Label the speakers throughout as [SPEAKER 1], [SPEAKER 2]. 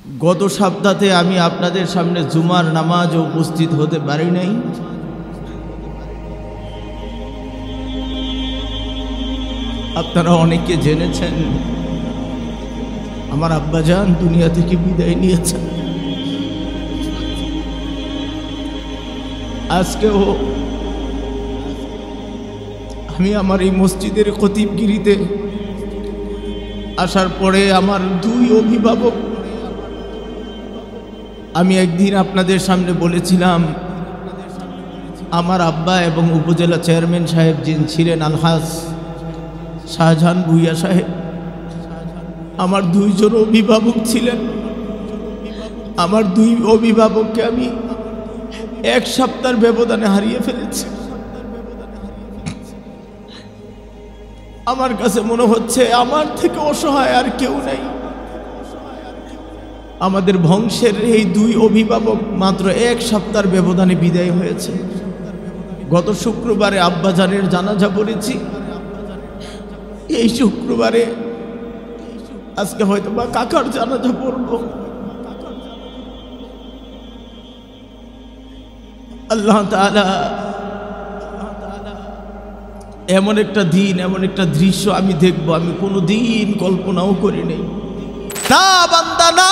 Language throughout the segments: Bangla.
[SPEAKER 1] গত সপ্তাহে আমি আপনাদের সামনে জুমার নামাজে উপস্থিত হতে পারি নাই। আপনারা অনেকে জেনেছেন আমার আব্বাজান দুনিয়া থেকে বিদায় নিয়েছেন। আজকেও আমি আমার এই মসজিদের খতিবগিরিতে আসার পরে আমার দুই অভিভাবক, আমি একদিন আপনাদের সামনে বলেছিলাম আমার আব্বা এবং উপজেলা চেয়ারম্যান সাহেব যিনি ছিলেন আলহাজ শাহজাহান ভুইয়া সাহেব আমার দুইজন অভিভাবক ছিলেন। আমার দুই অভিভাবককে আমি এক সপ্তাহের ব্যবধানে হারিয়ে ফেলেছি। আমার কাছে মনে হচ্ছে আমার থেকে অসহায় আর কেউ নেই। আমাদের বংশের এই দুই অভিভাবক মাত্র এক সপ্তাহের ব্যবধানে বিদায় হয়েছে। গত শুক্রবারে আব্বাজানের জানাজা পড়েছি, এই শুক্রবারে আজকে হয়তো বা কাকার জানাজা পড়ব। আল্লাহ তাআলা এমন একটা দিন, এমন একটা দৃশ্য আমি দেখব, আমি কোনো দিন কল্পনাও করি নাই। না বান্দা না,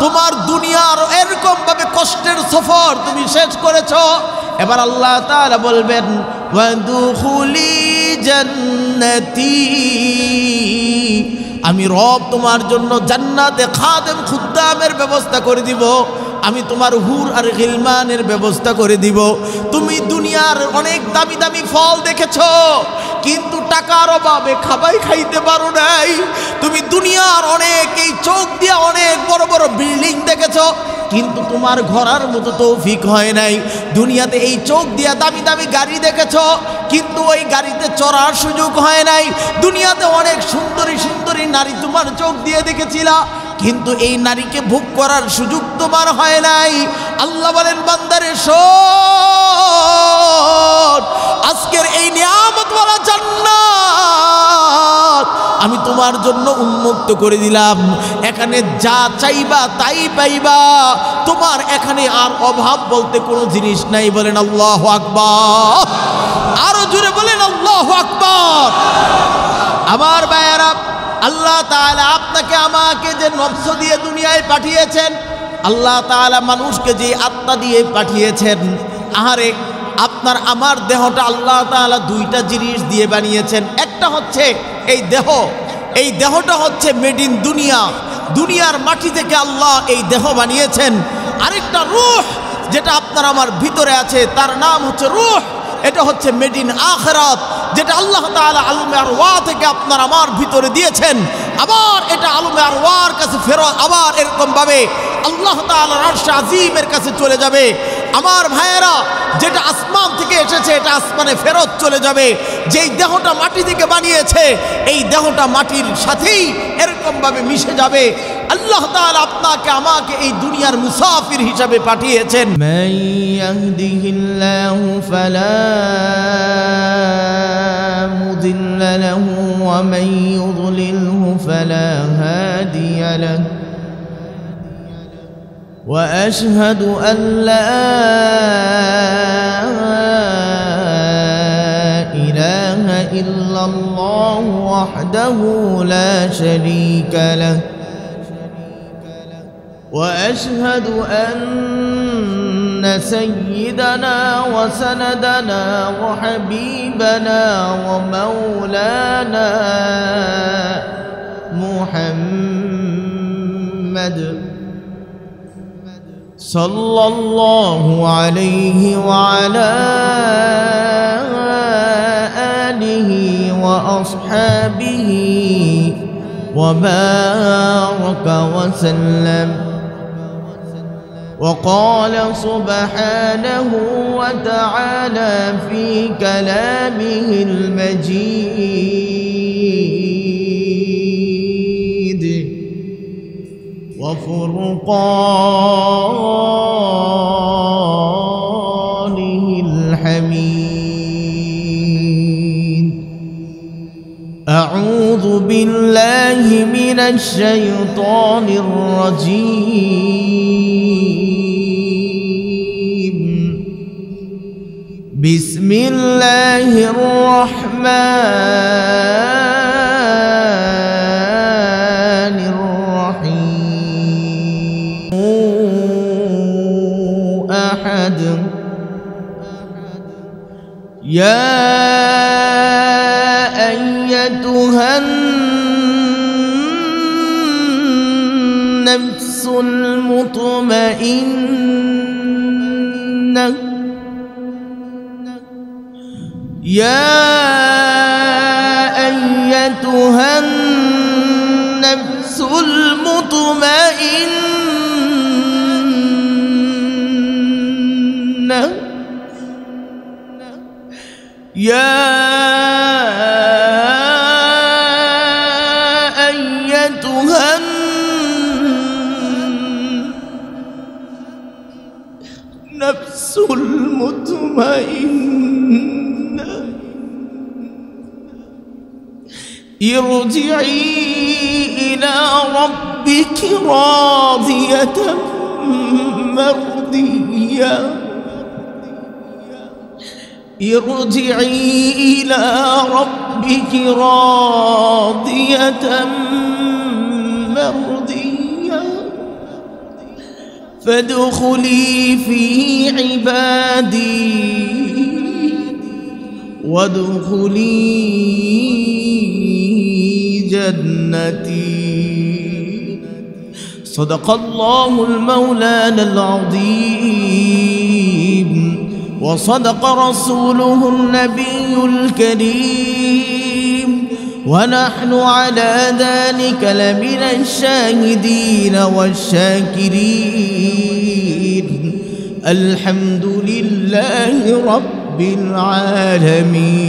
[SPEAKER 1] তোমার দুনিয়ার এরকম ভাবে কষ্টের সফর তুমি শেষ করেছো। এবার আল্লাহ তাআলা বলবেন ওয়াদখুলি জান্নাতি, আমি রব তোমার জন্য জান্নাতে খাদেম খুদ্দামের ব্যবস্থা করে দিব, আমি তোমার হুর আর গিলমানের ব্যবস্থা করে দিব। তুমি দুনিয়ার অনেক দামি দামি ফল দেখেছো, কিন্তু টাকার অভাবে খাবাই খাইতে পারো নাই। তুমি দুনিয়ার অনেক এই চোখ দিয়ে অনেক বড় বড় বিল্ডিং দেখেছো, কিন্তু তোমার ঘোরার মতো তৌফিক হয় নাই। দুনিয়াতে এই চোখ দিয়ে দামি দামি গাড়ি দেখেছো, কিন্তু ওই গাড়িতে চড়ার সুযোগ হয় নাই। দুনিয়াতে অনেক সুন্দরী সুন্দরী নারী তোমার চোখ দিয়ে দেখেছিলা, কিন্তু এই নারীকে ভোগ করার সুযোগ তোমার হয় নাই। আল্লাহ বলেন বান্দারে শোন, আজকের এই নিয়ামতওয়ালা জান্নাত আমি তোমার জন্য উন্মুক্ত করে দিলাম। এখানে যা চাইবা তাই পাইবা, তোমার এখানে আর অভাব বলতে কোনো জিনিস নাই। বলেন আল্লাহু আকবার, আরো জোরে বলেন আল্লাহু আকবার। আমার ভাইয়েরা, আল্লাহ তাআলা আপনাকে আমাকে যে নফস দিয়ে দুনিয়ায় পাঠিয়েছেন, আল্লাহ তাআলা মানুষকে যে আত্মা দিয়ে পাঠিয়েছেন, আহারে আপনার আমার দেহটা আল্লাহ তাআলা দুইটা জিনিস দিয়ে বানিয়েছেন। একটা হচ্ছে এই দেহ, এই দেহটা হচ্ছে মেড ইন দুনিয়া, দুনিয়ার মাটি থেকে আল্লাহ এই দেহ বানিয়েছেন। আরেকটা রূহ যেটা আপনার আমার ভিতরে আছে, তার নাম হচ্ছে রূহ, এটা হচ্ছে মেড ইন আখিরাত, যেটা আল্লাহ তাআলা আলমে আরওয়াহ থেকে আপনার আমার ভিতরে দিয়েছেন। আবার এটা আলমে আরওয়াহর কাছে ফেরত, আবার এরকম ভাবে আল্লাহ তাআলার আরশে আজিমের কাছে চলে যাবে। আমার ভাইয়েরা, যেটা আসমান থেকে এসেছে এটা আসমানে ফেরত চলে যাবে। যেই দেহটা মাটি থেকে বানিয়েছে, এই দেহটা মাটির সাথেই এরকম ভাবে মিশে যাবে। আল্লাহ তাআলা আপনাকে আমাকে এই দুনিয়ার মুসাফির হিসাবে পাঠিয়েছেন। মান ইয়াহদিহিল্লাহু ফালা মুদিল্লা লাহু ওয়া মান ইউদ্লিলহু ফালা হাদিয়া লাহু ওয়া আশহাদু আন লা ইলাহা ইল্লাল্লাহু ওয়াহদাহু লা শারীকা লাহু وأشهد أن سيدنا وسندنا وحبيبنا ومولانا محمد صلى الله عليه وعلى آله وأصحابه وبارك وسلم. وقال سبحانه وتعالى في كلامه المجيد وفرقانه الحميد. أعوذ بالله من الشيطان الرجيم بسم الله الرحمن الرحيم أحد يا أيتها النفس المطمئنة يا أيتها النفس المطمئنة يا أيتها النفس المطمئنة ارجعي إلى ربك راضية مرضية ارجعي إلى ربك راضية مرضية فادخلي في عبادي وادخلي جنتي صدق الله المولانا العظيم وصدق رسوله النبي الكريم ونحن على ذلك لمن الشاهدين والشاكرين الحمد لله رب العالمين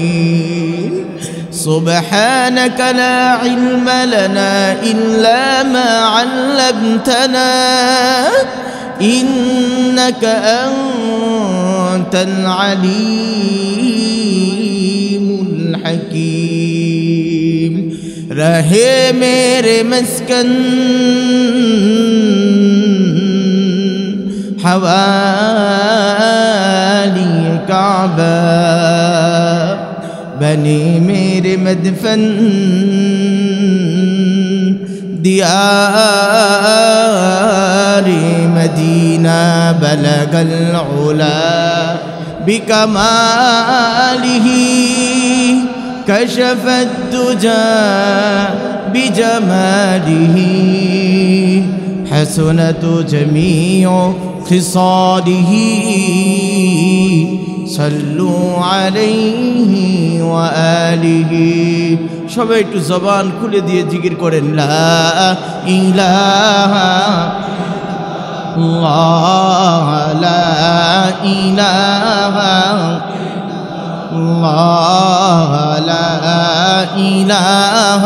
[SPEAKER 1] سبحانك لا علم لنا إلا ما علمتنا إنك أنت العليم الحكيم رہے میرے مسکن حوالی کعبہ بنے میرے مدفن دیار مدینہ بلغ العلا بکمالہ كشف الدجى بجماله حسنت جميع خصاله صلوا عليه وآله সবাই একটু জবান খুলে দিয়ে জিকির করেন লা ইলাহা ইল্লাল্লাহ লা ইলাহা الله لا إله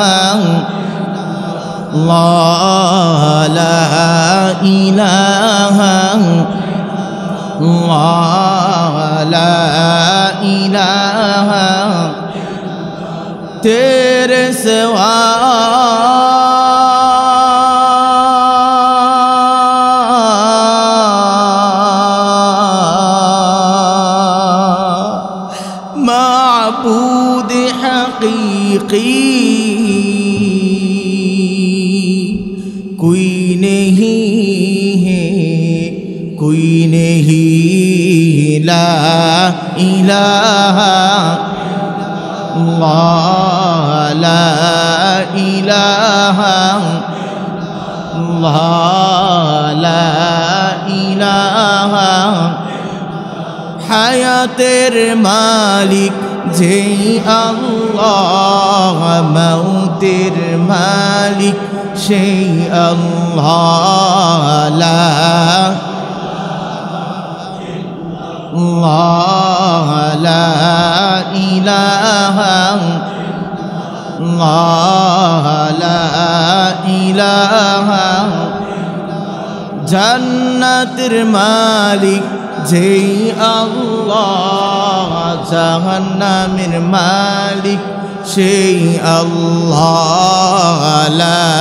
[SPEAKER 1] الله لا إله الله لا إله तेरे सिवा معبود حقیقی کوئی نہیں ہے کوئی نہیں لا الہ اللہ لا الہ اللہ لا الہ হায়াতের মালিক যেই আল্লাহ মৌতের মালিক সেই আল্লাহ লা আল্লাহ লা ইলাহা আল্লাহ লা ইলাহা জান্নাতের মালিক যেই আল্লাহ জাহান্নামের মালিক সেই আল্লাহ লা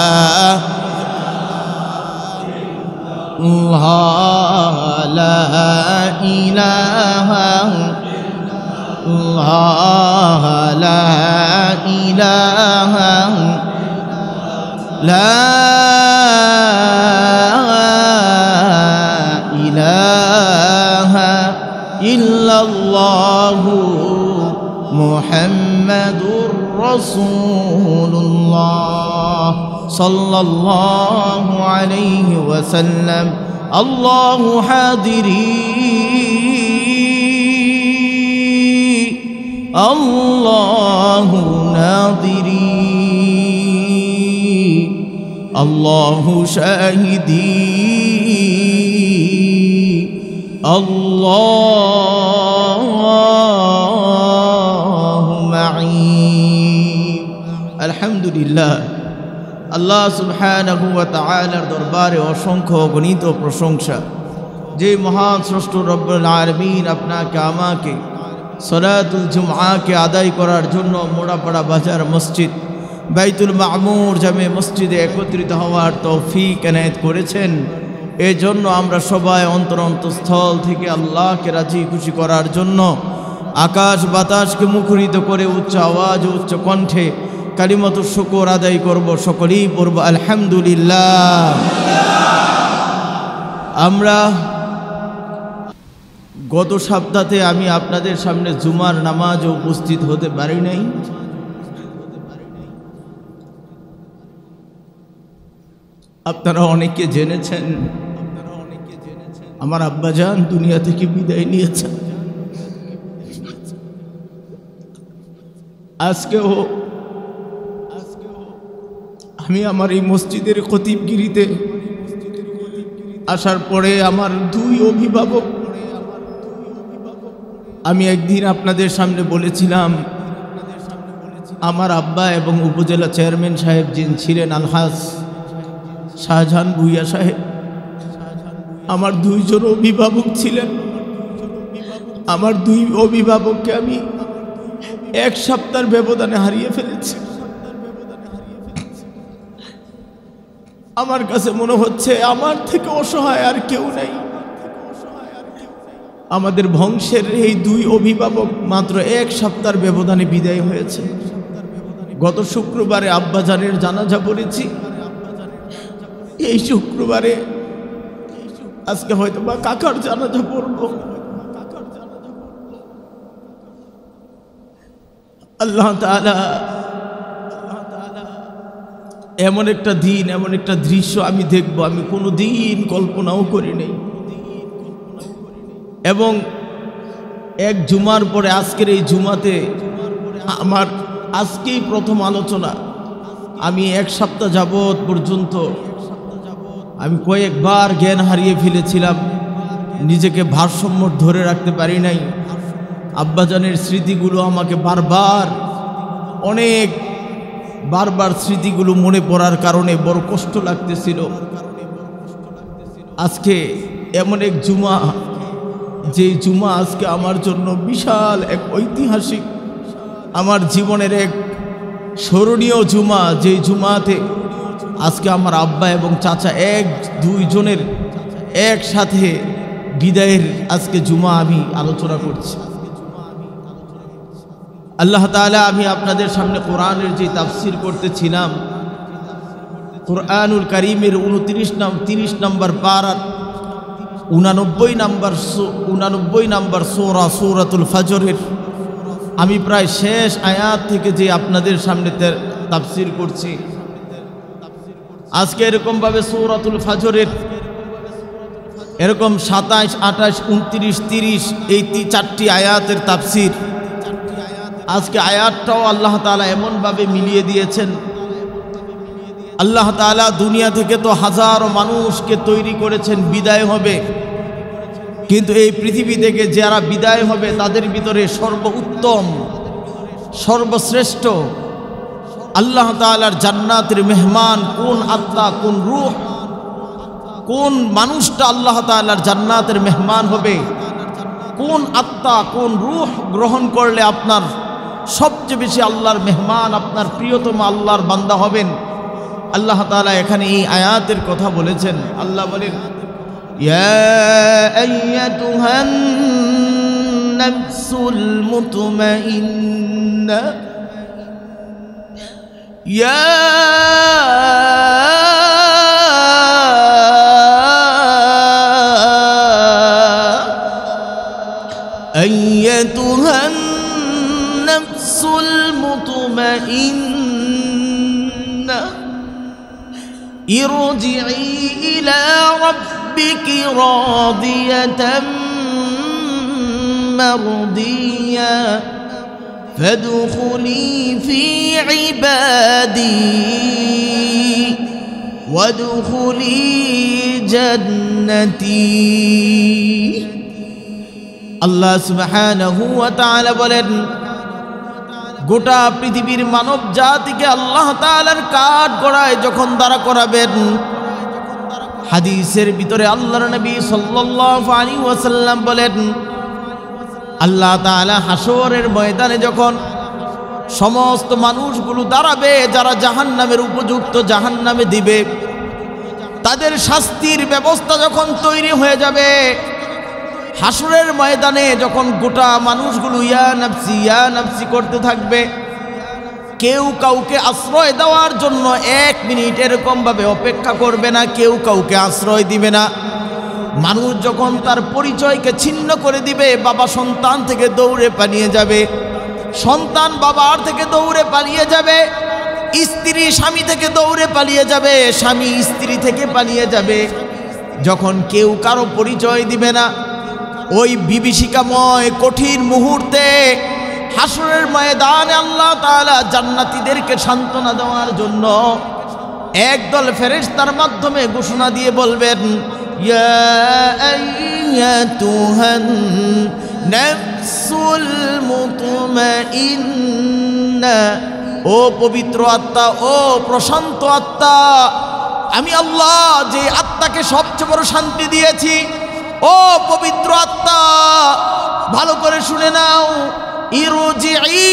[SPEAKER 1] ইলাহা ইল্লাল্লাহ লা ইলাহা লা ইলাহা ইল্লাল্লাহু মুহাম্মাদুর রাসূলুল্লাহ সাল্লাল্লাহু আলাইহি ওয়াসাল্লাম আল্লাহু হাদিরি আল্লাহু নাদিরি আল্লাহু শাহিদি আল্লাহু মাঈ। আলহামদুলিল্লাহ, আল্লাহ সুবহানাহু ওয়া তাআলার দরবারে অসংখ্য গণিত প্রশংসা, যে মহান স্রষ্টা রব্বুল আলামিন আপনাকে আমাকে সলাতুল জুমআকে আদায় করার জন্য মোড়াপাড়া বাজার মসজিদ বাইতুল মামুর জামে মসজিদে একত্রিত হওয়ার তৌফিক এনায়েত করেছেন। এই জন্য আমরা সবাই অন্তরস্থল থেকে আল্লাহকে রাজি খুশি করার জন্য আকাশ বাতাসকে মুখরিত করে উচ্চ আওয়াজ ও উচ্চ কণ্ঠে কালিমাতুশ শুকর আদায় করব। সকলেই পড়ব আলহামদুলিল্লাহ। আমরা গত সপ্তাহে আমি আপনাদের সামনে জুমার নামাজে উপস্থিত হতে পারি নাই। আপনারা অনেকে জেনেছেন আমার আব্বাজান দুনিয়া থেকে বিদায় নিয়েছেন। আজকেও আমি আমার এই মসজিদের খতিবগিরিতে আসার পরে আমার দুই অভিভাবক, আমি একদিন আপনাদের সামনে বলেছিলাম আমার আব্বা এবং উপজেলা চেয়ারম্যান সাহেব যিনি ছিলেন আলহাজ শাহজাহান ভুইয়া সাহেব, আমার দুইজন অভিভাবক ছিলেন। আমার দুই অভিভাবককে আমি এক সপ্তাহের ব্যবধানে হারিয়ে ফেলেছি। আমার কাছে মনে হচ্ছে আমার থেকে অসহায় আর কেউ নেই। আমাদের বংশের এই দুই অভিভাবক মাত্র এক সপ্তাহের ব্যবধানে বিদায় হয়েছে। গত শুক্রবারে আব্বাজানের জানাজা পড়েছি, এই শুক্রবারে আজকে হয়তো বা কাকার জানাজা পড়ব। আল্লাহ তাআলা এমন একটা দিন, এমন একটা দৃশ্য আমি দেখব, আমি কোনো দিন কল্পনাও করি নাই। এবং এক জুমার পরে আজকের এই জুমাতে আমার আজকেই প্রথম আলোচনা। আমি এক সপ্তাহ যাবৎ পর্যন্ত আমি কয়েকবার জ্ঞান হারিয়ে ফেলেছিলাম, নিজেকে ভারসাম্য ধরে রাখতে পারি নাই। আব্বাজানের স্মৃতিগুলো আমাকে বারবার স্মৃতিগুলো মনে পড়ার কারণে বড় কষ্ট লাগতেছিল। আজকে এমন এক জুমা, যে জুমা আজকে আমার জন্য বিশাল এক ঐতিহাসিক, আমার জীবনের এক স্মরণীয় জুমা, যে জুমাতে আজকে আমার আব্বা এবং চাচা দুইজনের একসাথে বিদায়ের আজকে জুমা আমি আলোচনা করছি। আল্লাহ তাআলা, আমি আপনাদের সামনে কোরআনের যে তাফসীর করতেছিলাম, কোরআনুল কারীমের 30 নম্বর পারার 89 নম্বর সূরা সূরাতুল ফজরের আমি প্রায় শেষ আয়াত থেকে যে আপনাদের সামনে তাফসীর করছি। আজকে এরকমভাবে সূরাতুল ফজরের এরকম 27, 28, 29, 30 এই 4টি আয়াতের তাফসীর। আজকে আয়াতটাও আল্লাহ তাআলা এমনভাবে মিলিয়ে দিয়েছেন। আল্লাহ তাআলা দুনিয়া থেকে তো হাজারো মানুষকে তৈরি করেছেন, বিদায় হবে, কিন্তু এই পৃথিবী থেকে যারা বিদায় হবে তাদের ভিতরে সর্বোত্তম, সর্বশ্রেষ্ঠ, আল্লাহ তাআলার জান্নাতের মেহমান কোন আত্মা, কোন রূহ, কোন মানুষটা আল্লাহ তাআলার জান্নাতের মেহমান হবে, কোন আত্মা, কোন রূহ গ্রহণ করলে আপনার সবচেয়ে বেশি আল্লাহর মেহমান, আপনার প্রিয়তম আল্লাহর বান্দা হবেন। আল্লাহ তাআলা এখানে এই আয়াতের কথা বলেছেন। আল্লাহ বলেন, ইয়া আইয়াতুহান নাফসুল মুতমাইন্না, ইয়া আইয়াতুহান নাফসুল মুতমাইন্না ইরজিই ইলা রাব্বিকি রাদিয়াতাম মারদিয়া ফাদখুলি ফি ইবাদি ওয়াদখুলি জান্নাতি। আল্লাহ সুবহানাহু ওয়া তাআলা বলেন, গোটা পৃথিবীর মানব জাতিকে আল্লাহ তাআলার কাঠগড়ায় যখন দাঁড়া করাবেন, হাদিসের ভিতরে আল্লাহর নবী সাল্লাল্লাহু আলাইহি ওয়াসাল্লাম বলেন, আল্লাহ তাআলা হাসরের ময়দানে যখন সমস্ত মানুষগুলো দাঁড়াবে, যারা জাহান্নামের উপযুক্ত জাহান্নামে দিবে, তাদের শাস্তির ব্যবস্থা যখন তৈরি হয়ে যাবে, হাসরের ময়দানে যখন গোটা মানুষগুলো ইয়া নাফসি করতে থাকবে, কেউ কাউকে আশ্রয় দেওয়ার জন্য 1 মিনিট এরকমভাবে অপেক্ষা করবে না, কেউ কাউকে আশ্রয় দিবে না। মানুষ যখন তার পরিচয়কে ছিন্ন করে দিবে, বাবা সন্তান থেকে দৌড়ে পালিয়ে যাবে, সন্তান বাবার থেকে দৌড়ে পালিয়ে যাবে, স্ত্রী স্বামী থেকে দৌড়ে পালিয়ে যাবে, স্বামী স্ত্রী থেকে পালিয়ে যাবে। যখন কেউ কারো পরিচয় দিবে না, ওই বিভীষিকাময় কঠিন মুহূর্তে হাসরের ময়দানে আল্লাহ তাআলা জান্নাতীদেরকে সান্ত্বনা দেওয়ার জন্য একদল ফেরেশতার মাধ্যমে ঘোষণা দিয়ে বলবেন, ইয়া আইয়াতুহান নাফসুল মুতমাইন্না, ও পবিত্র আত্মা, ও প্রশান্ত আত্মা, আমি আল্লাহ যে আত্মাকে সবচেয়ে বড় শান্তি দিয়েছি, ও পবিত্র আত্মা, ভালো করে শুনে নাও, ইরজিই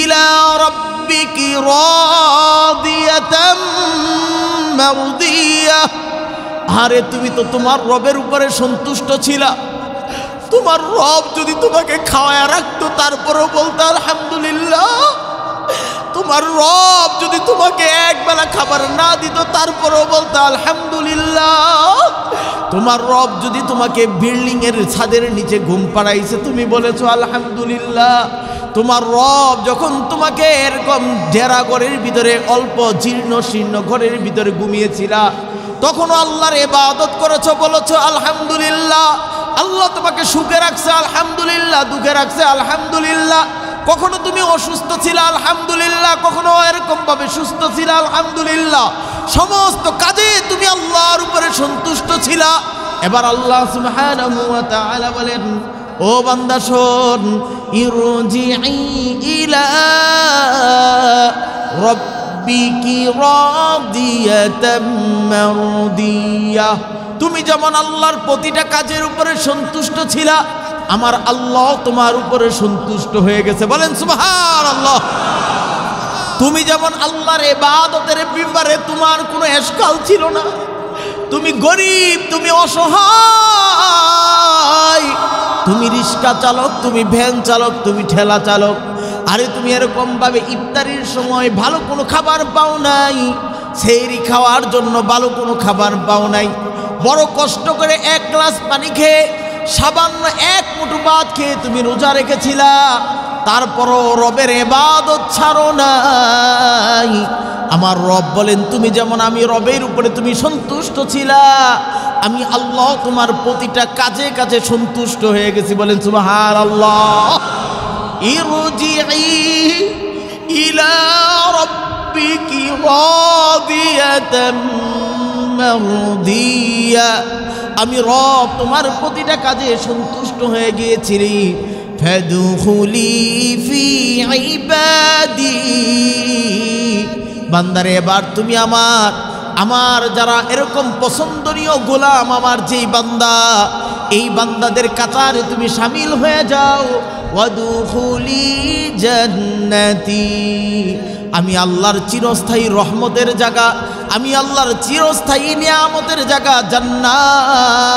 [SPEAKER 1] ইলা রাব্বিকি রাদিয়াতাম মারদিয়া। আরে তুমি তো তোমার রবের উপরে সন্তুষ্ট ছিলা। তোমার রব যদি তোমাকে খাওয়ায় রাখতো, তারপরেও বলতে আলহামদুলিল্লাহ। তোমার রব যদি তোমাকে একবেলা খাবার না দিত, তারপরেও বলতে আলহামদুলিল্লাহ। তোমার রব যদি তোমাকে বিল্ডিং এর ছাদের নিচে ঘুম পাড়াইছে, তুমি বলেছো আলহামদুলিল্লাহ। তোমার রব যখন তোমাকে এরকম ডেরা ঘরের ভিতরে, অল্প জীর্ণ শীর্ণ ঘরের ভিতরে ঘুমিয়েছিলা, তখনও আল্লাহর ইবাদত করেছো, বলেছো আলহামদুলিল্লাহ। আল্লাহ তোমাকে সুখে রাখছে আলহামদুলিল্লাহ, দুঃখে রাখছে আলহামদুলিল্লাহ। কখনো তুমি অসুস্থ ছিলে আলহামদুলিল্লাহ, কখনো এরকম ভাবে সুস্থ ছিলে আলহামদুলিল্লাহ। সমস্ত কাজে তুমি আল্লাহর উপরে সন্তুষ্ট ছিলা। এবার আল্লাহ সুবহানাহু ওয়া তাআলা বলেন, ও বান্দা শোন, ইরজিই ইলা রাব্বিকি রাদিয়াতাম মারদিয়া। তুমি যেমন আল্লাহর প্রতিটা কাজের উপরে সন্তুষ্ট ছিলা, আমার আল্লাহ তোমার উপরে সন্তুষ্ট হয়ে গেছে। বলেন সুবহানাল্লাহ। তুমি যেমন আল্লাহর ইবাদতের ব্যাপারে তোমার কোনো এশকাল ছিল না, তুমি গরিব, তুমি অসহায়, তুমি রিক্সা চালক, তুমি ভ্যান চালক, তুমি ঠেলা চালক, আরে তুমি এরকম ভাবে ইফতারির সময় ভালো কোনো খাবার পাও নাই, সেহরি খাওয়ার জন্য ভালো কোনো খাবার পাও নাই, বড় কষ্ট করে 1 গ্লাস পানি খেয়ে, সামান্য 1 মুঠো ভাত খেয়ে তুমি রোজা রেখেছিলা, তারপরও রবের ইবাদত ছাড়ো নাই। আমার রব বলেন, তুমি যেমন আমি রবের উপরে তুমি সন্তুষ্ট ছিলা, আমি আল্লাহ তোমার প্রতিটা কাজে কাজে সন্তুষ্ট হয়ে গেছি। বলেন সুবহানাল্লাহ। ইরজিই ইলা রাব্বিকি রাদিয়াতাম মারদিয়া। আমি রব তোমার প্রতিটা কাজে সন্তুষ্ট হয়ে গিয়েছি। ফাদখুলি ফি ইবাদি। বান্দারে, এবার তুমি আমার যারা এরকম পছন্দনীয় গোলাম, আমার যেই বান্দা, এই বান্দাদের কাতারে তুমি শামিল হয়ে যাও। ওয়াদখুলি জান্নাতি। আমি আল্লাহর চিরস্থায়ী রহমতের জায়গা, আমি আল্লাহর চিরস্থায়ী নিয়ামতের জায়গা জান্নাত।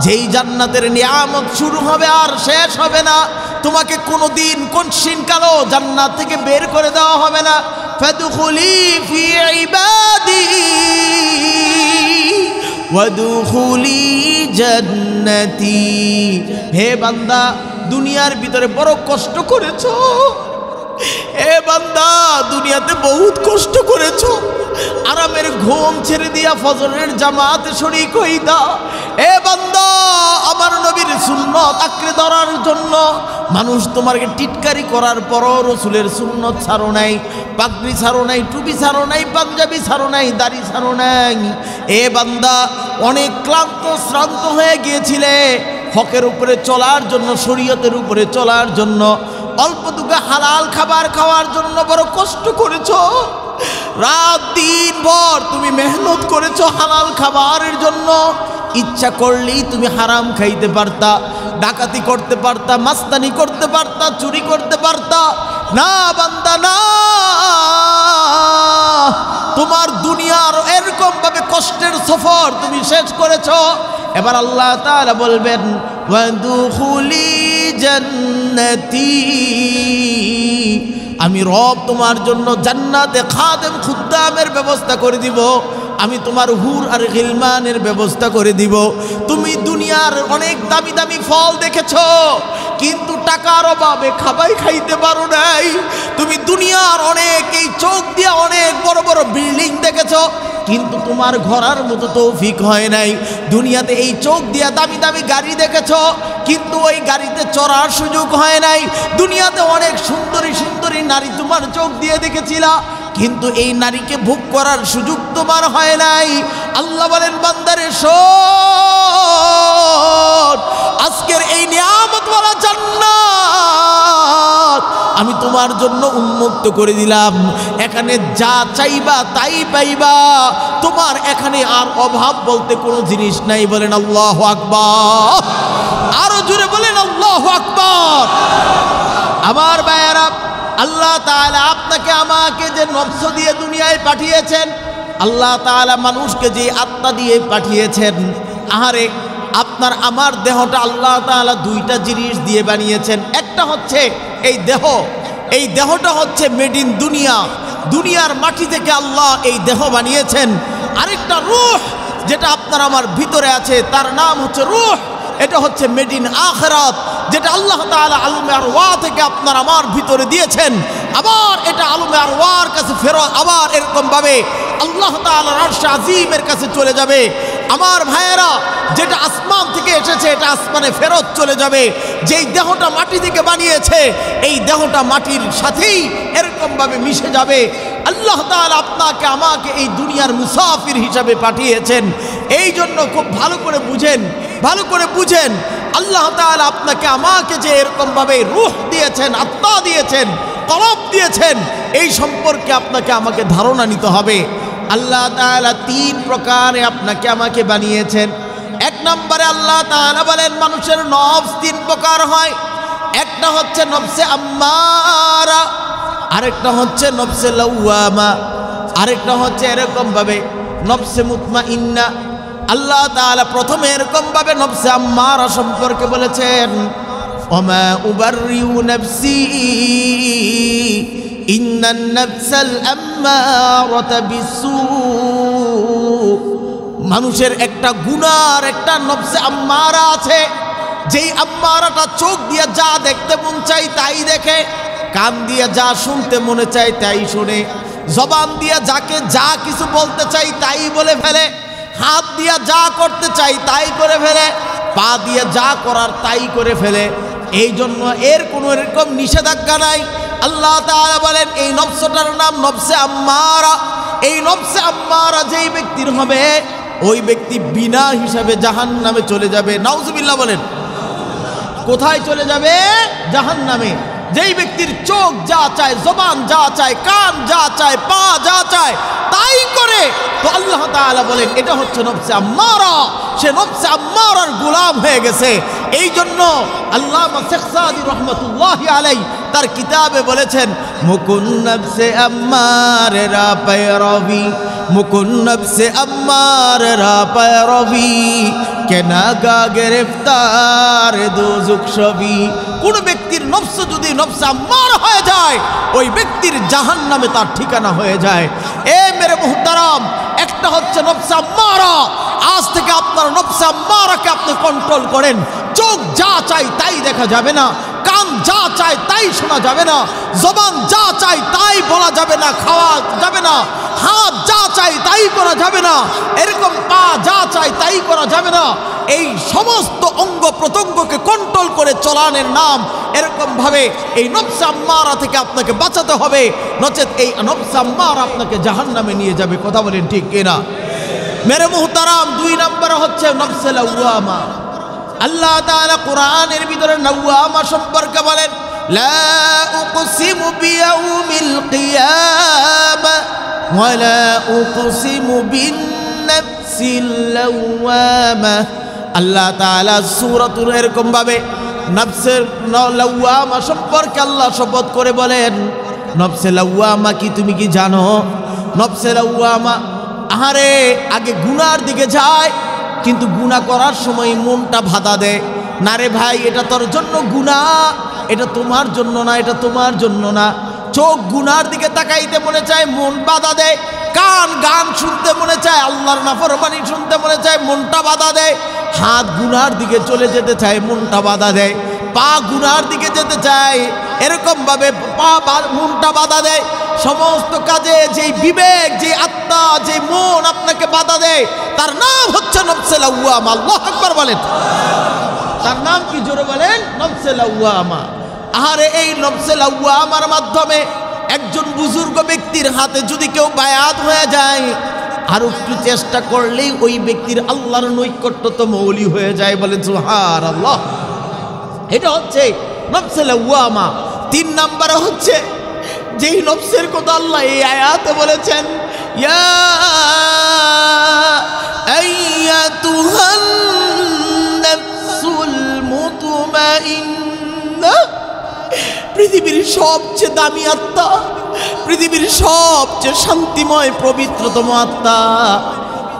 [SPEAKER 1] যেই জান্নাতের নিয়ামত শুরু হবে আর শেষ হবে না। তোমাকে কোনোদিন কোনদিনকালও জান্নাত থেকে বের করে দেওয়া হবে না। ফাদখুলি ফি ইবাদি ওয়াদখুলি জান্নাতি। হে বান্দা, দুনিয়ার ভিতরে বড় কষ্ট করেছো। হে বান্দা, দুনিয়াতে বহুত কষ্ট করেছো। আরামের ঘুম ছেড়ে দিয়া ফজরের জামাতে শরীক হইতা। হে বান্দা, আমার নবীর সুন্নত আঁকড়ে ধরার জন্য মানুষ তোমাকে টিটকারি করার পরও রসুলের সুন্নত ছাড়ো নাই, পাগড়ি ছাড়ো নাই, টুপি ছাড়ো নাই, পাঞ্জাবি ছাড়ো নাই, দাড়ি ছাড়ো নাই। এ বান্দা, অনেক ক্লান্ত শ্রান্ত হয়ে গিয়েছিলে হকের উপরে চলার জন্য, শরীয়তের উপরে চলার জন্য, অল্প দুটো হালাল খাবার খাওয়ার জন্য বড় কষ্ট করেছো। রাত দিন ভর তুমি মেহনত করেছো হালাল খাবারের জন্য। ইচ্ছা করলেই তুমি হারাম খাইতে পারতা, ডাকাতি করতে পারতা, মাস্তানি করতে পারতা, চুরি করতে পারতা। না বান্দা না, তোমার দুনিয়ার এরকম ভাবে কষ্টের সফর তুমি শেষ করেছো। এবার আল্লাহ তাআলা বলবেন ওয়াদখুলি জান্নাতি। আমি রব তোমার জন্য জান্নাতে খাদেম খুদ্দামের ব্যবস্থা করে দিব। আমি তোমার হুর আর গিলমানের ব্যবস্থা করে দিব। তুমি দুনিয়ার অনেক দামি দামি ফল দেখেছো, কিন্তু টাকার অভাবে খাইতে পারো নাই। তুমি দুনিয়ার অনেক, এই চোখ দিয়ে অনেক বড় বড় বিল্ডিং দেখেছো, কিন্তু তোমার ঘোরার মতো তৌফিক হয় নাই। দুনিয়াতে এই চোখ দিয়ে দামি দামি গাড়ি দেখেছো, কিন্তু ওই গাড়িতে চড়ার সুযোগ হয় নাই। দুনিয়াতে অনেক সুন্দরী সুন্দরী নারী তোমার চোখ দিয়ে দেখেছিলা, কিন্তু এই নারীকে ভোগ করার সুযোগ তোমার হয় নাই। আল্লাহ বলেন বান্দারে শোন, আজকের এই নিয়ামতওয়ালা জান্নাত আমি তোমার জন্য উন্মুক্ত করে দিলাম। এখানে যা চাইবা তাই পাইবা। তোমার এখানে আর অভাব বলতে কোনো জিনিস নাই। বলেন আল্লাহু আকবার। আরো জোরে বলেন আল্লাহু আকবার। আমার ভাইয়েরা, আল্লাহ তাআলা আপনাকে আমাকে যে নফস দিয়ে দুনিয়ায় পাঠিয়েছেন, আল্লাহ তাআলা মানুষকে যে আত্মা দিয়ে পাঠিয়েছেন, আহারে আপনার আমার দেহটা আল্লাহ তাআলা দুইটা জিনিস দিয়ে বানিয়েছেন। একটা হচ্ছে এই দেহ, এই দেহটা হচ্ছে মেড ইন দুনিয়া, দুনিয়ার মাটি থেকে আল্লাহ এই দেহ বানিয়েছেন। আরেকটা রূহ যেটা আপনার আমার ভিতরে আছে, তার নাম হচ্ছে রূহ। এটা হচ্ছে মেড ইন আখিরাত, যেটা আল্লাহ তাআলা আলমে আরওয়াহ থেকে আপনার আমার ভিতরে দিয়েছেন। আবার এটা আলমে আরওয়াহর কাছে ফেরত, আবার এরকম ভাবে আল্লাহ তাআলার আরশ আজিমের কাছে চলে যাবে। আমার ভাইয়েরা, যেটা আসমান থেকে এসেছে এটা আসমানে ফেরত চলে যাবে। যেই দেহটা মাটি থেকে বানিয়েছে, এই দেহটা মাটির সাথেই এরকম ভাবে মিশে যাবে। আল্লাহ তাআলা আপনাকে আমাকে এই দুনিয়ার মুসাফির হিসাবে পাঠিয়েছেন। এই জন্য খুব ভালো করে বুঝেন, ভালো করে বুঝেন, আল্লাহ তাআলা আপনাকে আমাকে যে এরকম ভাবে রূহ দিয়েছেন, আত্মা দিয়েছেন, কলব দিয়েছেন, এই সম্পর্কে আপনাকে আমাকে ধারণা নিতে হবে। আল্লাহ তাআলা তিন প্রকারে আপনাকে আমাকে বানিয়েছেন। এক নম্বরে আল্লাহ তাআলা বলেন মানুষের নফস তিন প্রকার হয়। একটা হচ্ছে নফসে আম্মারা, আরেকটা হচ্ছে নফসে লাওয়ামা, আরেকটা হচ্ছে এরকম ভাবে নফসে মুতমাইন্না। আল্লাহ তাআলা প্রথমে এরকম ভাবে নফসে আম্মারা সম্পর্কে বলেছেন ওমা উবাররিউ নাফসি ইন্নান নাফসাল আম্মারাতা বিসু। মানুষের একটা গুনার একটা নফসে আম্মারা আছে, যেই আম্মারাটা চোখ দিয়ে যা দেখতে মন চাই তাই দেখে, কান দিয়ে যা শুনতে মনে চায় তাই শুনে, জবান দিয়ে যাকে যা কিছু বলতে চাই তাই বলে ফেলে, হাত দিয়ে যা করতে চাই তাই করে ফেলে, পা দিয়ে যা করার তাই করে ফেলে। এই জন্য এর কোনো এরকম নিষেধাজ্ঞা নাই। আল্লাহ তাআলা বলেন এই নফসটার নাম নফসে আম্মারা। এই নফসে আম্মারা যেই ব্যক্তির হবে, ওই ব্যক্তি বিনা হিসাবে জাহান্নামে চলে যাবে। নাউজুবিল্লাহ বলেন। কোথায় চলে যাবে? জাহান্নামে। যেই ব্যক্তির চোখ যা চায়, জবান যা চায়, কান যা চায়, পা যা চায় তাই করে, তো আল্লাহ আল্লাহ তাআলা বলেন এটা হচ্ছে নফসে আম্মারা, সে নফসে আম্মারার গোলাম হয়ে গেছে। এই জন্য আল্লামা শেখ সাদী রহমতুল্লাহি আলাইহি তার কিতাবে বলেছেন মুকুন নফসে আম্মারেরা पैरवी, মুকুন নফসে আম্মারেরা पैरवी, কে নাগা গ্রেফতার দোজখ ছবি। কোন ব্যক্তির নফস যদি নফসে আম্মারা হয়ে যায়, ওই ব্যক্তির জাহান্নামে তার ঠিকানা হয়ে যায়। এ মেরে মুহতারাম, একটা হচ্ছে নফসে আম্মারা। আজ থেকে আপনার নফসে আম্মারাকে আপনি কন্ট্রোল করেন। চোখ যা চাই তাই দেখা যাবে না, কান যা চায় তাই শোনা যাবে না, জবান যা চায় তাই বলা যাবে না, খাওয়া যাবে না, হাত যা চায় তাই করা যাবে না, এরকম পা যা চায় তাই করা যাবে না। এই সমস্ত অঙ্গ প্রত্যঙ্গকে কন্ট্রোল করে চলানোর নাম এরকম ভাবে এই নফসে আম্মারা থেকে আপনাকে বাঁচাতে হবে, নচেত এই নফসে আম্মারা আপনাকে জাহান্নামে নিয়ে যাবে। কথা বলেন ঠিক কিনা? মেরে মুহতারাম, 2 নম্বরে হচ্ছে নফসে লাওয়ামা। আল্লাহ তাআলা কোরআনের ভিতরে লাওয়ামা সম্পর্কে বলেন লা উকসিমু বিয়াউমিল কিয়ামা ওয়া লা উকসিমু বিন নাফসিল লাওয়ামা। আল্লাহ তাআলা সূরাতুর এরকম ভাবে নফসের লাওয়ামা সম্পর্কে আল্লাহ শপথ করে বলেন নফসে লাওয়ামা কি তুমি কি জানো? নফসে লাওয়ামা আহারে আগে গুনার দিকে যায়, কিন্তু গুনাহ করার সময় মনটা বাধা দেয়, না রে ভাই এটা তোর জন্য গুনাহ, এটা তোমার জন্য না, এটা তোমার জন্য না। চোখ গুনার দিকে তাকাইতে মনে চায়, মন বাধা দেয়। কান গান শুনতে মনে চায়, আল্লাহর নাফরমানি শুনতে মনে চায়, মনটা বাধা দেয়। হাত গুনার দিকে চলে যেতে চায়, মনটা বাধা দেয়। পা গুনার দিকে যেতে চায়, এরকম ভাবে মনটা বাধা দেয়। সমস্ত কাজে যেই বিবেক, যে আত্মা, যে মন আপনাকে বাধা দেয়, তার নাম হচ্ছে নফসে লাওয়ামা। আল্লাহু আকবার বলেন। তার নাম কি? জোরে বলেন, নফসে লাওয়ামা। আরে এই নফসে লাওয়ামার মাধ্যমে একজন বুজুর্গ ব্যক্তির হাতে যদি কেউ বায়াত হয়ে যায়, আর একটু চেষ্টা করলেই ওই ব্যক্তির আল্লাহর নৈকট্যতম ওলি হয়ে যায়। বলেন সুবহানাল্লাহ। এটা হচ্ছে নফসে লাওয়ামা। 3 নম্বরে হচ্ছে যেই নফসের কথা আল্লাহ এই আয়াতে বলেছেন ইয়া আইয়াতুহান নাফসুল মুতমাইন্না, পৃথিবীর সবচেয়ে দামি আত্মা, পৃথিবীর সবচেয়ে শান্তিময় পবিত্রতম আত্মা,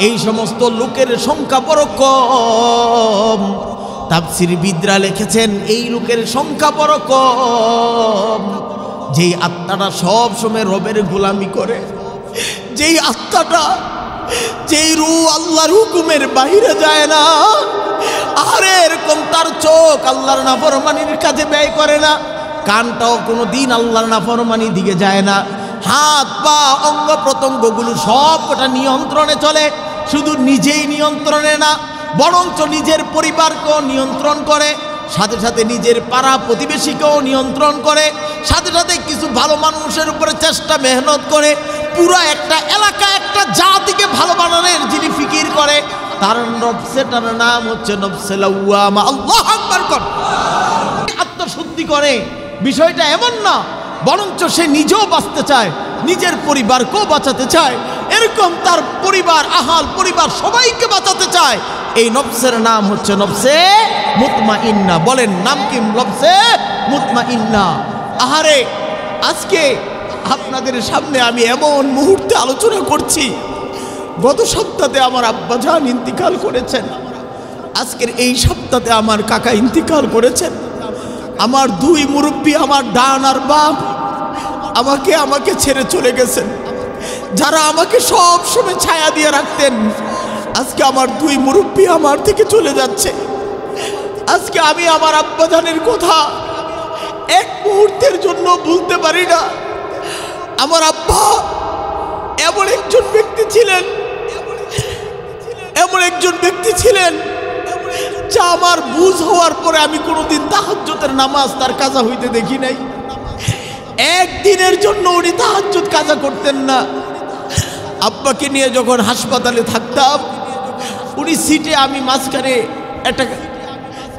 [SPEAKER 1] এই সমস্ত লোকের সংখ্যা বড় কম। তাফসীরবিদরা লিখেছেন এই লোকের সংখ্যা বড় কম যেই আত্মাটা সব সময় রবের গোলামি করে, যেই আত্মাটা, যেই রূহ আল্লাহর হুকুমের বাইরে যায় না। আরে এরকম তার চোখ আল্লাহর নাফরমানির কাজে ব্যয় করে না, কানটাও কোনো দিন আল্লাহর নাফরমানির দিকে যায় না, হাত পা অঙ্গ প্রত্যঙ্গগুলো সব কটা নিয়ন্ত্রণে চলে। শুধু নিজেই নিয়ন্ত্রণে না, বরঞ্চ নিজের পরিবারকেও নিয়ন্ত্রণ করে, সাথে সাথে নিজের পাড়া প্রতিবেশীকেও নিয়ন্ত্রণ করে, সাথে সাথে কিছু ভালো মানুষের উপরে চেষ্টা মেহনত করে, পুরো একটা এলাকা, একটা জাতিকে ভালো বানানোর যিনি ফিকির করে, তার নফসেটার নাম হচ্ছে নফসে লাওয়ামা। আল্লাহু আকবার কর। আত্মশুদ্ধি করে বিষয়টা এমন না, বরঞ্চ সে নিজেও বাঁচতে চায়, নিজের পরিবারকেও বাঁচাতে চায়, এরকম তার পরিবার, আহাল পরিবার সবাইকে বাঁচাতে চায়। এই নফসের নাম হচ্ছে নফসে মুতমাইন্না। বলেন নাম কি? নফসে মুতমাইন্না। আহারে আজকে আপনাদের সামনে আমি এমন মুহূর্তে আলোচনা করছি, গত সপ্তাহে আমার আব্বাজান ইন্তিকাল করেছেন, আজকের এই সপ্তাহে আমার কাকা ইন্তিকাল করেছেন। আমার 2 মুরব্বী, আমার ডান আর বাপ আমাকে ছেড়ে চলে গেছেন। যারা আমাকে সব সময় ছায়া দিয়ে রাখতেন, আজকে আমার 2 মুরব্বী আমার থেকে চলে যাচ্ছে। আজকে আমি আমার আব্বাজানের কথা এক মুহূর্তের জন্য ভুলতে পারি না। আমার আব্বা এমন একজন ব্যক্তি ছিলেন, এমন একজন ব্যক্তি ছিলেন যা আমার বুঝ হওয়ার পরে আমি কোনোদিন তাহাজ্জুদের নামাজ তার কাজা হইতে দেখি নাই। একদিনের জন্য উনি তাহাজ্জুদ কাজা করতেন না। আব্বাকে নিয়ে যখন হাসপাতালে থাকতাম, উনি সিটে, আমি মাঝখানে একটা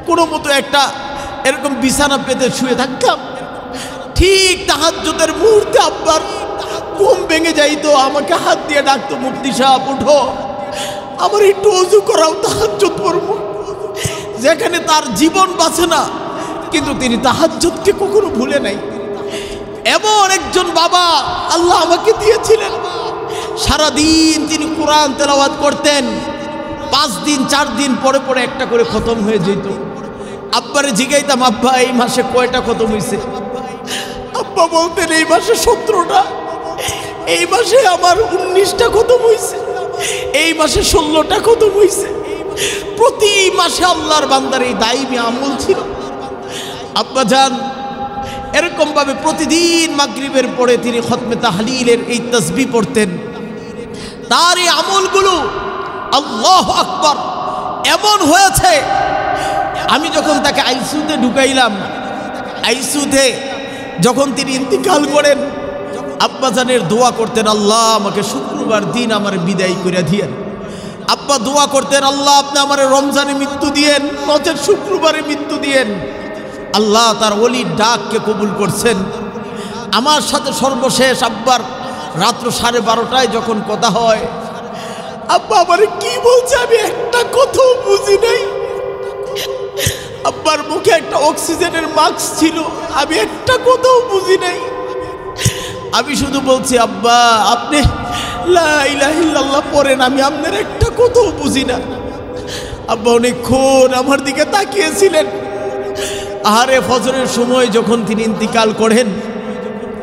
[SPEAKER 1] কোনো মতো একটা এরকম বিছানা পেতে শুয়ে থাকতাম। ঠিক তাহাজ্জুদের মুহূর্তে আব্বার ঘুম ভেঙে যাইতো, আমাকে হাত দিয়ে ডাকতো, মুফতি সাহেব উঠো, আমার একটু ওযু করাও, তাহাজ্জুদ পড়বো। যেখানে তার জীবন বাঁচে না, কিন্তু তিনি তাহাজ্জুদকে কখনো ভুলে নাই। এমন একজন বাবা আল্লাহ আমাকে দিয়েছিলেন। সারাদিন তিনি কোরআন তেলাওয়াত করতেন, 5 দিন 4 দিন পরে পরে একটা করে খতম হয়ে যেত। আব্বারে জিগাইতাম, আব্বা এই মাসে কয়টা খতম হয়েছে? আব্বা বলতেন এই মাসে 17টা, এই মাসে আমার 19টা খতম হয়েছে, এই মাসে 16টা খতম হয়েছে। প্রতি মাসে আল্লাহর বান্দার এই দাইমি আমল ছিল। আব্বা জান এরকম ভাবে প্রতিদিন মাগরিবের পরে তিনি খতমে তাহলিলের এই তাসবিহ পড়তেন। তার এই আমলগুলো আল্লাহু আকবার এমন হয়েছে, আমি যখন তাকে আইসিইউতে ঢুকাইলাম, আইসিইউতে যখন তিনি ইন্তিকাল করেন, আব্বা জানের দোয়া করতেন, আল্লাহ আমাকে শুক্রবার দিন আমার বিদায় করে দিয়েন। আব্বা দোয়া করতেন, আল্লাহ আপনি আমার রমজানে মৃত্যু দিয়েন, নচেত শুক্রবারে মৃত্যু দিয়েন। আল্লাহ তার ওলির ডাককে কবুল করছেন। আমার সাথে সর্বশেষ আব্বার রাত্র 12:30টায় যখন কথা হয়, আব্বা আমার কি বলছে আমি একটা কথাও বুঝি নাই। আব্বার মুখে একটা অক্সিজেনের মাস্ক ছিল, আমি একটা কথাও বুঝি নাই। আমি শুধু বলছি, আব্বা আপনি লা ইলাহা ইল্লাল্লাহ পড়েন, আমি আপনার একটা কথাও বুঝি না। আব্বা অনেকক্ষণ আমার দিকে তাকিয়েছিলেন। আহারে ফজরের সময় যখন তিনি ইন্তিকাল করেন,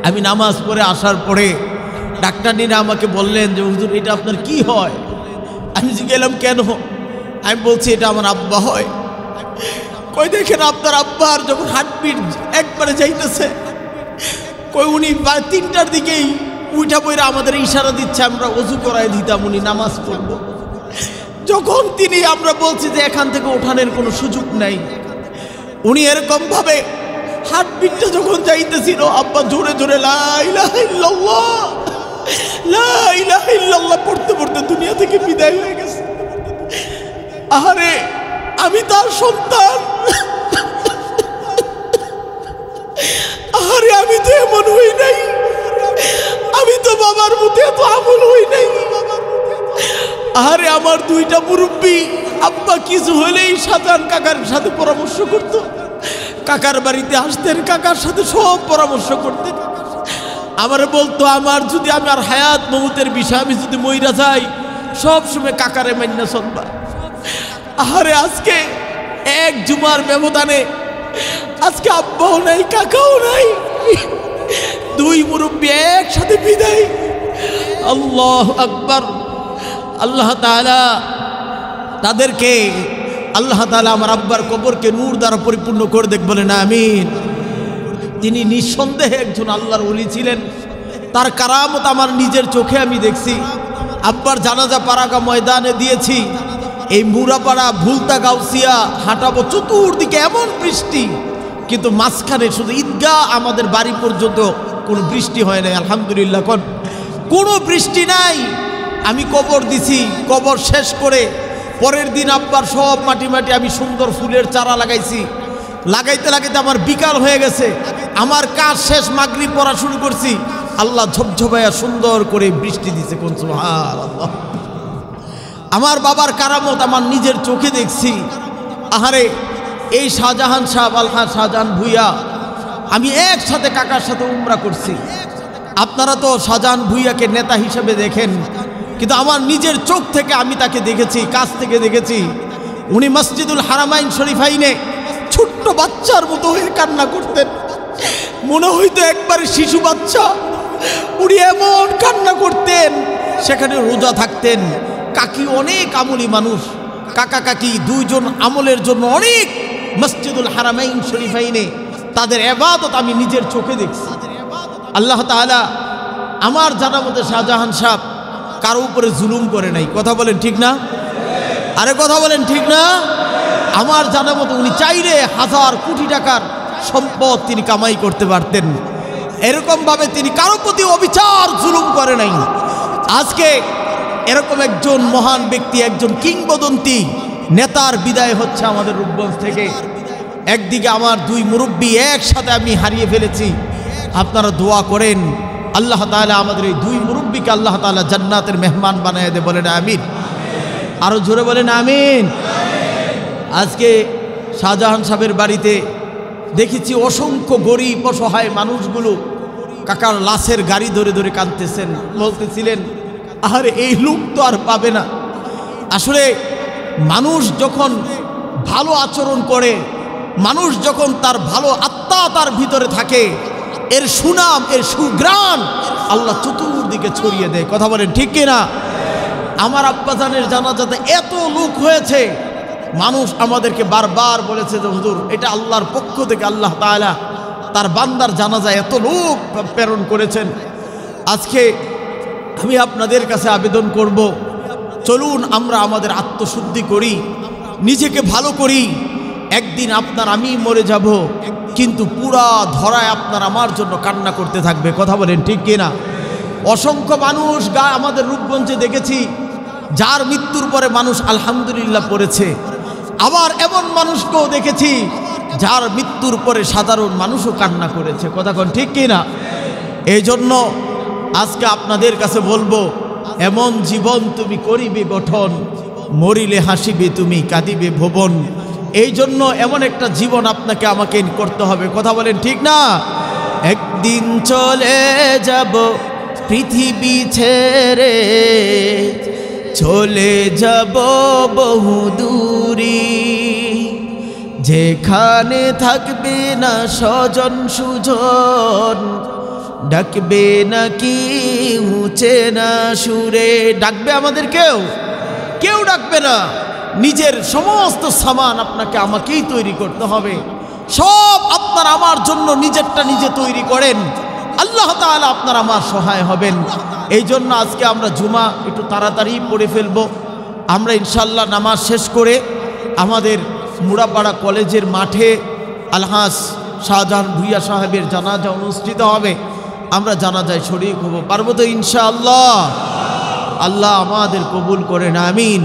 [SPEAKER 1] আমি নামাজ পড়ে আসার পরে ডাক্তারনিরা আমাকে বললেন যে হুজুর এটা আপনার কি হয়? আমি জিজ্ঞাসা কেন? আমি বলছি এটা আমার আব্বা হয়। কই দেখেন আপনার আব্বার যখন হার্টবিট একবারে যাইতেছে, কই উনি 3টার দিকেই উঠা বইরা আমাদের ইশারা দিচ্ছে, আমরা ওযু করায় দিতাম, উনি নামাজ পড়ব। যখন তিনি আমরা বলছি যে এখান থেকে ওঠানোর কোনো সুযোগ নাই, উনি এরকম ভাবে হার্টবিটটা যখন যাইতেছিল, আব্বা জোরে জোরে লা ইলাহা ইল্লাল্লাহ লা ইলাহা ইল্লাল্লাহ পড়তে পড়তে দুনিয়া থেকে বিদায় হয়ে গেছে। আহারে আমি তার সন্তান, আহারে আমি তো এমন হই নাই, আমি তো বাবার মতো এত আমল হই নাই। আহারে আমার 2টা মুরব্বী, আব্বা কিছু হলেই শাহজাহান কাকার সাথে পরামর্শ করতো, কাকার বাড়িতে আসতেন, কাকার সাথে সব পরামর্শ করতেন। আমার বলতো আমার যদি আমার হায়াত মৌতের বিষয় আমি যদি মইরা যাই, সব সময় কাকারে মাইন্না চলবা। আহারে আজকে এক জুমার ব্যবধানে আজকে আব্বাও নাই, কাকাও নাই, 2 মুরব্বী একসাথে বিদায়। আল্লাহু আকবার। আল্লাহ তাআলা তাদেরকে, আল্লাহ তাআলা আমার আব্বার কবরকে নূর দ্বারা পরিপূর্ণ করে দেখ, বলেন আমিন। তিনি নিঃসন্দেহে একজন আল্লাহর ওলি ছিলেন। তার কারামত আমার নিজের চোখে আমি দেখছি। আব্বার জানাজা পারাগা ময়দানে দিয়েছি। এই মুরাপাড়া ভুলতা গাউসিয়া হাঁটাবো, চতুর্দিকে এমন বৃষ্টি, কিন্তু মাঝখানে শুধু ঈদগাহ আমাদের বাড়ি পর্যন্ত কোনো বৃষ্টি হয় নাই। আলহামদুলিল্লাহ, কোনো বৃষ্টি নাই। আমি কবর দিছি, কবর শেষ করে পরের দিন আব্বার সব মাটি মাটি আমি সুন্দর ফুলের চারা লাগাইছি। লাগাইতে লাগাইতে আমার বিকাল হয়ে গেছে, আমার কাজ শেষ, মাগরিব পড়া শুরু করছি, আল্লাহ ঝপঝপাইয়া সুন্দর করে বৃষ্টি দিছে। কোন সুবহানাল্লাহ। আমার বাবার কারামত আমার নিজের চোখে দেখছি। আহারে এই শাহজাহান সাহেব, আলহাজ শাহজাহান ভুইয়া, আমি একসাথে কাকার সাথে উমরা করছি। আপনারা তো শাহজাহান ভুইয়াকে নেতা হিসেবে দেখেন, কিন্তু আমার নিজের চোখ থেকে আমি তাকে দেখেছি, কাছ থেকে দেখেছি। উনি মসজিদুল হারামাইন শরীফাইনে ছোট্ট বাচ্চার মতো হয়ে কান্না করতেন, মনে হইতো একবারে শিশু বাচ্চা। উনি এমন কান্না করতেন, সেখানে রোজা থাকতেন। কাকি অনেক আমলি মানুষ, কাকা কাকি 2 জন আমলের জন্য অনেক মসজিদুল হারামাইন শরীফাইনে তাদের ইবাদত আমি নিজের চোখে দেখছি। আল্লাহ তাআলা আমার জানা মতে শাহজাহান সাহেব কারো উপরে জুলুম করে নাই। কথা বলেন ঠিক না? আরে কথা বলেন ঠিক না? আমার জানা মতো উনি চাইলে 1000 কোটি টাকার সম্পদ তিনি কামাই করতে পারতেন। এরকমভাবে তিনি কারো প্রতি অবিচার জুলুম করে নাই। আজকে এরকম একজন মহান ব্যক্তি, একজন কিংবদন্তি নেতার বিদায় হচ্ছে আমাদের রূপগঞ্জ থেকে। একদিকে আমার 2 মুরব্বী একসাথে আমি হারিয়ে ফেলেছি। আপনারা দোয়া করেন আল্লাহ তাআলা আমাদের এই দুই মুরব্বীকে আল্লাহ তাআলা জান্নাতের মেহমান বানায় দে, বলেন আমিন। আরো জোরে বলেন আমিন। আজকে শাহজাহান সাহেবের বাড়িতে দেখেছি অসংখ্য গরিব অসহায় মানুষগুলো কাকার লাশের গাড়ি ধরে ধরে কাঁদতেছেন, বলতেছিলেন আরে এই লোক তো আর পাবে না। আসলে মানুষ যখন ভালো আচরণ করে, মানুষ যখন তার ভালো আত্মা তার ভিতরে থাকে, এর সুনাম এর সুগ্রাণ আল্লাহ চতুর্দিকে ছড়িয়ে দেয়। কথা বলেন ঠিক কিনা? আমার আব্বাজানের জানাজাতে এত লোক হয়েছে, মানুষ আমাদেরকে বারবার বলেছে যে হুজুর এটা আল্লাহর পক্ষ থেকে আল্লাহ তাআলা তার বান্দার জানাজায় এত লোক প্রেরণ করেছেন। আজকে আমি আপনাদের কাছে আবেদন করব, চলুন আমরা আমাদের আত্মশুদ্ধি করি, নিজেকে ভালো করি। একদিন আপনার আমি মরে যাব, কিন্তু পুরা ধরায় আপনার আমার জন্য কান্না করতে থাকবে। কথা বলেন ঠিক কিনা? অসংখ্য মানুষ আমাদের রূপগঞ্জে দেখেছি যার মৃত্যুর পরে মানুষ আলহামদুলিল্লাহ পড়েছে। আবার এমন মানুষকেও দেখেছি যার মৃত্যুর পরে সাধারণ মানুষও কান্না করেছে। কথা কোন ঠিক কিনা? এই জন্য আজকে আপনাদের কাছে বলবো, এমন জীবন তুমি করিবে গঠন, মরিলে হাসিবে তুমি কাঁদিবে ভুবন। এই জন্য এমন একটা জীবন আপনাকে আমাকে করতে হবে। কথা বলেন ঠিক না? একদিন চলে যাব পৃথিবী ছেড়ে, চলে যাব বহু দূরে, যেখানে থাকবে না স্বজন সুজন, ডাকবে না কি উঁচে না সুরে। ডাকবে আমাদের কেউ? কেউ ডাকবে না। নিজের সমস্ত সামান আপনাকে আমাকেই তৈরি করতে হবে। সব আপনার আমার জন্য নিজেরটা নিজে তৈরি করেন, আল্লাহ তাআলা আপনার আমার সহায় হবেন। এই জন্য আজকে আমরা জুমা একটু তাড়াতাড়ি পড়ে ফেলবো। আমরা ইনশাল্লাহ নামাজ শেষ করে আমাদের মুড়াপাড়া কলেজের মাঠে আলহাজ শাহজাহান ভুইয়া সাহেবের জানাজা অনুষ্ঠিত হবে। আমরা জানাজায় শরীক হব, পারবো তো ইনশাআল্লাহ? আল্লাহ আমাদের কবুল করেন, আমিন।